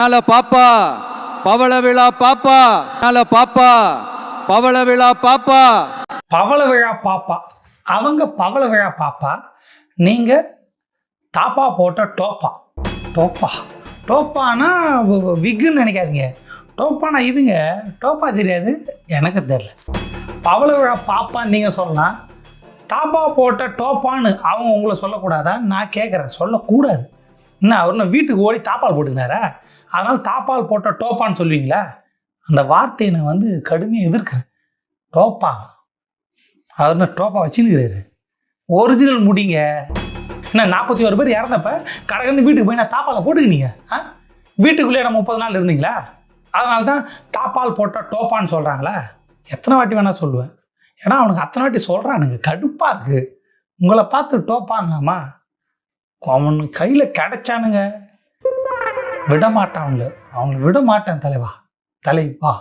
பாப்பா பவள விழா பாப்பா பாப்பா பவள விழா பாப்பா பவள விழா பாப்பா. அவங்க பவள விழா பாப்பா, நீங்க தாப்பா போட்ட டோப்பா. டோப்பா டோப்பானா விக்குன்னு நினைக்காதீங்க. டோப்பானா இதுங்க. டோப்பா தெரியாது, எனக்கு தெரியல. பவள விழா பாப்பான்னு நீங்கள் சொல்லலாம். தாப்பா போட்ட டோப்பான்னு அவங்க உங்களை சொல்லக்கூடாதா? நான் கேட்குறேன், சொல்லக்கூடாது. என்ன அவர் வீட்டுக்கு ஓடி தாப்பால் போட்டுக்கினாரா? அதனால் தாப்பால் போட்ட டோப்பான்னு சொல்லுவீங்களா? அந்த வார்த்தையை நான் கடுமையாக எதிர்க்கிறேன். டோப்பா, அவர் டோப்பா வச்சுருக்கிறாரு. ஒரிஜினல் முடிங்க. என்ன 41 பேர் இறந்தப்ப கடகன்னு வீட்டுக்கு போய் நான் தாப்பால் போட்டுக்கினீங்க. வீட்டுக்குள்ளே நம்ம 30 நாள் இருந்தீங்களா? அதனால தான் தாப்பால் போட்ட டோப்பான்னு சொல்கிறாங்களா? எத்தனை வாட்டி வேணால் சொல்லுவேன். ஏன்னா அவனுக்கு அத்தனை வாட்டி சொல்கிறானுங்க, கடுப்பாக இருக்குது. உங்களை பார்த்து டோப்பான்னாமா? அவனுக்கு கையில் கிடைச்சானுங்க, விட மாட்டான். அவங்கள விட மாட்டேன் தலைவா. தலைவா